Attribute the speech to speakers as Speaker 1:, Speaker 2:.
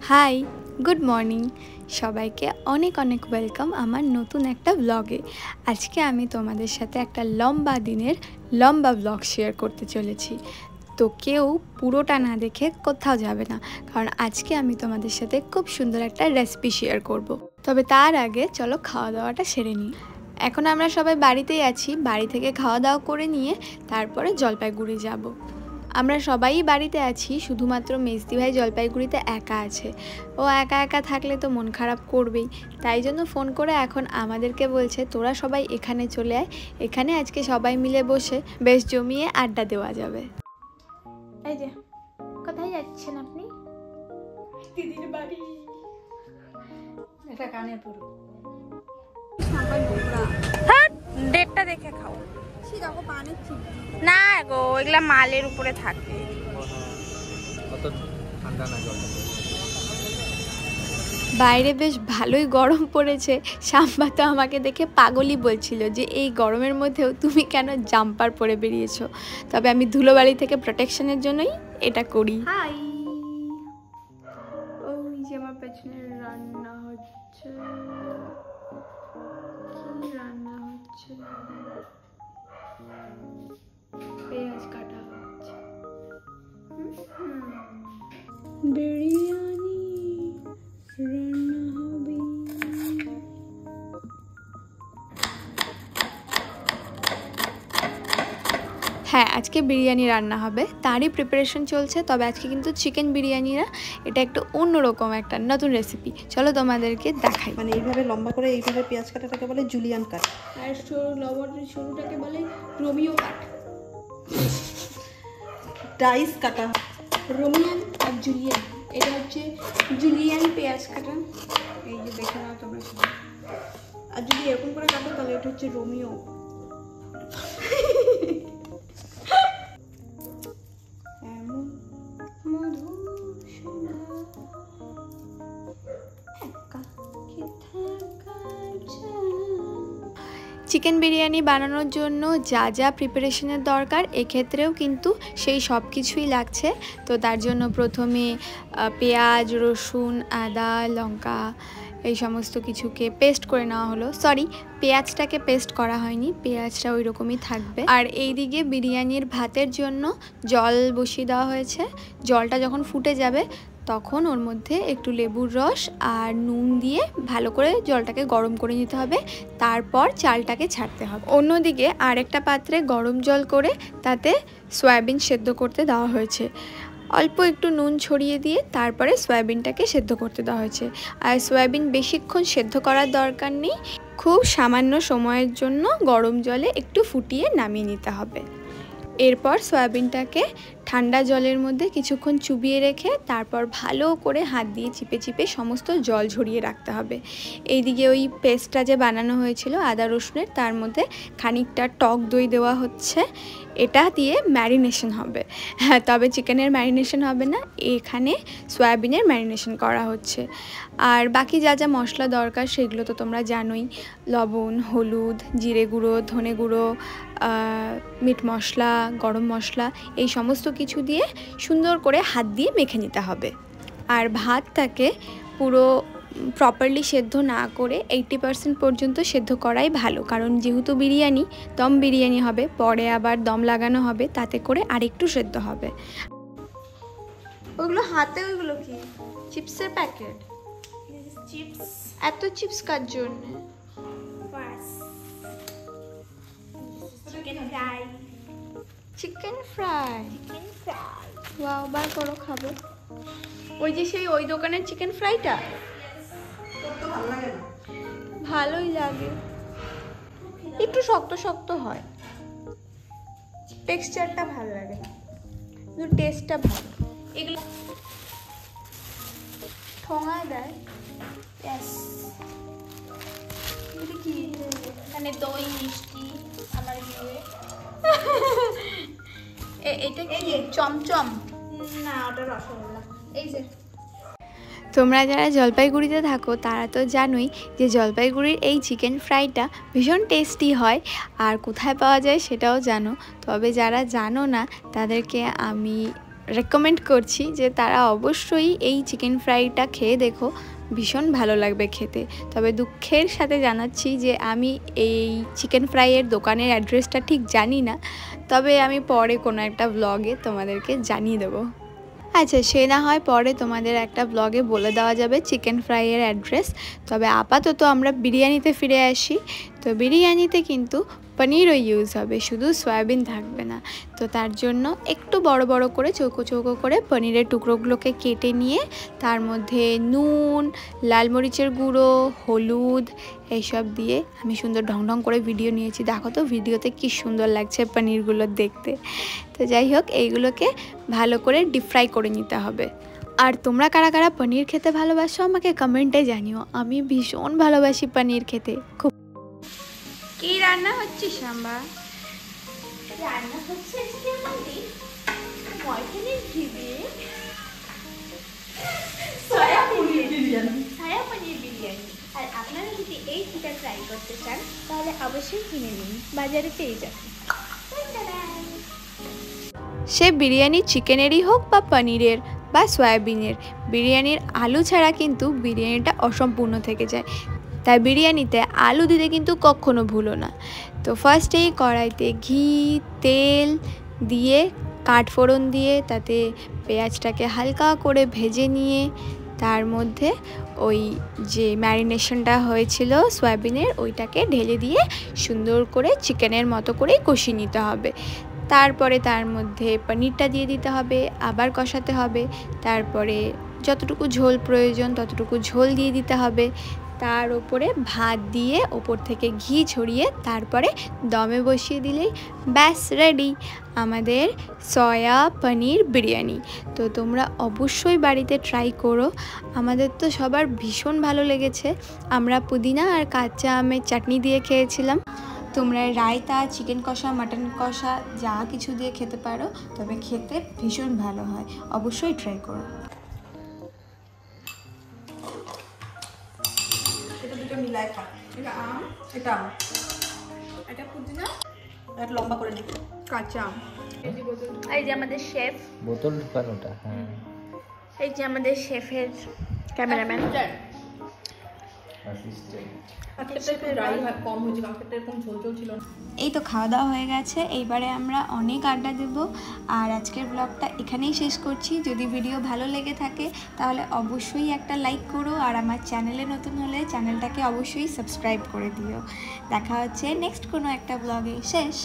Speaker 1: High, good morning. সবাইকে অনেক অনেক ওয়েলকাম আমার নতুন একটা ব্লগে। আজকে আমি তোমাদের সাথে একটা লম্বা দিনের লম্বা ব্লগ শেয়ার করতে চলেছি। তো কেউ পুরোটা না দেখে কোথাও যাবে না, কারণ আজকে আমি তোমাদের সাথে খুব সুন্দর একটা রেসিপি শেয়ার করব। তবে তার আগে চলো খাওয়া দাওয়াটা সেরে নিই। এখন আমরা সবাই বাড়িতেই আছি, বাড়ি থেকে খাওয়া দাওয়া করে নিয়ে তারপরে জলপাইগুড়ি যাব। আমরা সবাই বাড়িতে আছি, শুধুমাত্র মেজদি ভাই জলপাইগুড়িতে একা আছে। ও একা একা থাকলে তো মন খারাপ করবেই, তাই জন্য ফোন করে এখন আমাদেরকে বলছে তোরা সবাই এখানে চলে আয়, এখানে আজকে সবাই মিলে বসে বেশ জমিয়ে আড্ডা দেওয়া যাবে। এই যে কোথায় যাচ্ছেন আপনি?
Speaker 2: দিদির বাড়ি। এটা কানে পুরো
Speaker 3: ডেটটা দেখে খাও। না গো, এগুলা মালের উপরে থাকে।
Speaker 1: বাইরে বেশ ভালোই গরম পড়েছে। শাম্বা তো আমাকে দেখে পাগলই বলছিল যে এই গরমের মধ্যেও তুমি কেন জাম্পার পরে বেরিয়েছো। তবে আমি ধুলোবালি থেকে প্রোটেকশনের জন্যই এটা করি। হাই, ওই যে আমার পেছনে রান্না হচ্ছে। কি রান্না হচ্ছে? পেঁয়াজ কাটা হচ্ছে। বিরিয়ানি রান্না হবে। হ্যাঁ, আজকে বিরিয়ানি রান্না হবে, তারই প্রিপারেশন চলছে। তবে আজকে কিন্তু চিকেন বিরিয়ানি না, এটা একটু অন্যরকম একটা নতুন রেসিপি। চলো তোমাদেরকে দেখাই।
Speaker 2: মানে এইভাবে লম্বা করে এইভাবে পেঁয়াজ কাটাটাকে বলে জুলিয়ান কাট,
Speaker 1: আর সরুটাকে বলে রোমিও কাট।
Speaker 2: ডাইস কাটা,
Speaker 1: রোমিয়ান আর জুলিয়ান, এটা হচ্ছে জুলিয়ান পেঁয়াজ কাটা। এই যে দেখে নাও তোমরা সবাই।
Speaker 2: আর যদি এরকম করে কাটো তাহলে এটা হচ্ছে রোমিও।
Speaker 1: চিকেন বিরিয়ানি বানানোর জন্য যা যা প্রিপারেশনের দরকার এক্ষেত্রেও কিন্তু সেই সব কিছুই লাগছে। তো তার জন্য প্রথমে পেঁয়াজ, রসুন, আদা, লঙ্কা এই সমস্ত কিছুকে পেস্ট করে নেওয়া হলো। সরি, পেঁয়াজটাকে পেস্ট করা হয়নি, পেঁয়াজটা ওই রকমই থাকবে। আর এই দিকে বিরিয়ানির ভাতের জন্য জল বসিয়ে দেওয়া হয়েছে। জলটা যখন ফুটে যাবে তখন ওর মধ্যে একটু লেবুর রস আর নুন দিয়ে ভালো করে জলটাকে গরম করে নিতে হবে, তারপর চালটাকে ছাড়তে হবে। অন্যদিকে আরেকটা পাত্রে গরম জল করে তাতে সয়াবিন সেদ্ধ করতে দেওয়া হয়েছে। অল্প একটু নুন ছড়িয়ে দিয়ে তারপরে সয়াবিনটাকে সেদ্ধ করতে দেওয়া হয়েছে। আর সয়াবিন বেশিক্ষণ সেদ্ধ করার দরকার নেই, খুব সামান্য সময়ের জন্য গরম জলে একটু ফুটিয়ে নামিয়ে নিতে হবে। এরপর সয়াবিনটাকে ঠান্ডা জলের মধ্যে কিছুক্ষণ চুবিয়ে রেখে তারপর ভালো করে হাত দিয়ে চিপে চিপে সমস্ত জল ঝরিয়ে রাখতে হবে। এইদিকে ওই পেস্টটা যে বানানো হয়েছিল আদা রসুনের, তার মধ্যে খানিকটা টক দই দেওয়া হচ্ছে। এটা দিয়ে ম্যারিনেশন হবে। হ্যাঁ, তবে চিকেনের ম্যারিনেশন হবে না, এখানে সয়াবিনের ম্যারিনেশন করা হচ্ছে। আর বাকি যা যা মশলা দরকার সেগুলো তো তোমরা জানোই, লবণ, হলুদ, জিরে গুঁড়ো, ধনে গুঁড়ো, মিট মশলা, গরম মশলা, এই সমস্ত কিছু দিয়ে সুন্দর করে হাত দিয়ে মেখে নিতে হবে। আর ভাতটাকে পুরো প্রপারলি সেদ্ধ না করে 80% পর্যন্ত সেদ্ধ করাই ভালো, কারণ যেহেতু বিরিয়ানি দম বিরিয়ানি হবে, পরে আবার দম লাগানো হবে, তাতে করে আরেকটু সেদ্ধ হবে। ওগুলো হাতে, ওইগুলো কি চিপসের প্যাকেট?
Speaker 3: চিপস,
Speaker 1: এত চিপস কার জন্য?
Speaker 3: Chicken fry.
Speaker 1: Chicken fry,
Speaker 3: chicken fry.
Speaker 1: Wow, বার করো, খাবো। ওই যে সেই ওই দোকানের চিকেন ফ্রাইটা
Speaker 2: তো ভালো লাগে না।
Speaker 1: ভালোই লাগে, একটু শক্ত শক্ত হয়, টেক্সচারটা ভালো লাগে না, কিন্তু টেস্টটা ভালো।
Speaker 3: এগুলো
Speaker 1: ঠোঙায় দেয়।
Speaker 3: ইয়েস,
Speaker 1: এটা কি?
Speaker 3: মানে দই মিষ্টি আমার বিয়ে।
Speaker 1: এটা কি চমচম?
Speaker 3: না, ওটা রসগোল্লা।
Speaker 1: এই যে তোমরা যারা জলপাইগুড়িতে থাকো তারা তো জানোই যে জলপাইগুড়ির এই চিকেন ফ্রাইটা ভীষণ টেস্টি হয়, আর কোথায় পাওয়া যায় সেটাও জানো। তবে যারা জানো না তাদেরকে আমি রেকমেন্ড করছি যে তারা অবশ্যই এই চিকেন ফ্রাইটা খেয়ে দেখো, ভীষণ ভালো লাগবে খেতে। তবে দুঃখের সাথে জানাচ্ছি যে আমি এই চিকেন ফ্রাইয়ের দোকানের অ্যাড্রেসটা ঠিক জানি না, তবে আমি পরে কোনো একটা ব্লগে তোমাদেরকে জানিয়ে দেবো। আচ্ছা, সে না হয় পরে তোমাদের একটা ব্লগে বলে দেওয়া যাবে চিকেন ফ্রাইয়ের অ্যাড্রেস। তবে আপাতত আমরা বিরিয়ানিতে ফিরে আসি। তো বিরিয়ানিতে কিন্তু পনিরও ইউজ হবে, শুধু সয়াবিন থাকবে না। তো তার জন্য একটু বড় বড় করে চৌকো চৌকো করে পনিরের টুকরোগুলোকে কেটে নিয়ে তার মধ্যে নুন, লাল মরিচের গুঁড়ো, হলুদ এইসব দিয়ে আমি সুন্দর ঢং ঢং করে ভিডিও নিয়েছি। দেখো তো ভিডিওতে কি সুন্দর লাগছে পনিরগুলো দেখতে। তো যাই হোক, এইগুলোকে ভালো করে ডিপ ফ্রাই করে নিতে হবে। আর তোমরা কারা কারা পনির খেতে ভালোবাসো আমাকে কমেন্টে জানিও। আমি ভীষণ ভালোবাসি পনির খেতে। খুব কি রান্না হচ্ছে শাম্বা?
Speaker 3: রান্না হচ্ছে আজকে আমাদের মটনের ঘি দিয়ে সয়া পনির বিরিয়ানি। আর আপনারা যদি এই ঘিটা ট্রাই করতে চান তাহলে অবশ্যই কিনে নিন, বাজারে পেয়ে যাবেন।
Speaker 1: সে বিরিয়ানি চিকেনেরই হোক বা পনিরের বা সয়াবিনের, বিরিয়ানির আলু ছাড়া কিন্তু বিরিয়ানিটা অসম্পূর্ণ থেকে যায়। তাই বিরিয়ানিতে আলু দিতে কিন্তু কখনো ভুলো না। তো ফার্স্টেই কড়াইতে ঘি, তেল দিয়ে কাঠফোড়ন দিয়ে তাতে পেঁয়াজটাকে হালকা করে ভেজে নিয়ে তার মধ্যে ওই যে ম্যারিনেশনটা হয়েছিল সয়াবিনের ওইটাকে ঢেলে দিয়ে সুন্দর করে চিকেনের মতো করেই কষিয়ে নিতে হবে। তারপরে তার মধ্যে পনিরটা দিয়ে দিতে হবে, আবার কষাতে হবে। তারপরে যতটুকু ঝোল প্রয়োজন ততটুকু ঝোল দিয়ে দিতে হবে। তার উপরে ভাত দিয়ে ওপর থেকে ঘি ছড়িয়ে তারপরে দমে বসিয়ে দিলেই ব্যাস রেডি আমাদের সয়া পনির বিরিয়ানি। তো তোমরা অবশ্যই বাড়িতে ট্রাই করো। আমাদের তো সবার ভীষণ ভালো লেগেছে। আমরা পুদিনা আর কাঁচা আমের চাটনি দিয়ে খেয়েছিলাম। তোমরা রায়তা, চিকেন কষা, মাটন কষা যা কিছু দিয়ে খেতে পারো, তবে খেতে ভীষণ ভালো হয়। অবশ্যই ট্রাই করো।
Speaker 2: এটা দুটো মিলায় খা। এটা আম, এটা আম, এটা পুদিনা, এটা লম্বা করে নে, কাঁচা আম।
Speaker 3: এই যে আমাদের শেফ,
Speaker 4: বোতল ঢুকানোটা। হ্যাঁ,
Speaker 3: এই যে আমাদের শেফের ক্যামেরাম্যান।
Speaker 1: এই তো খাওয়া দাওয়া হয়ে গেছে, এইবারে আমরা অনেক আড্ডা দেব। আর আজকের ব্লগটা এখানেই শেষ করছি। যদি ভিডিও ভালো লেগে থাকে তাহলে অবশ্যই একটা লাইক করো, আর আমার চ্যানেলে নতুন হলে চ্যানেলটাকে অবশ্যই সাবস্ক্রাইব করে দিও। দেখা হচ্ছে নেক্সট কোনো একটা ব্লগে। শেষ।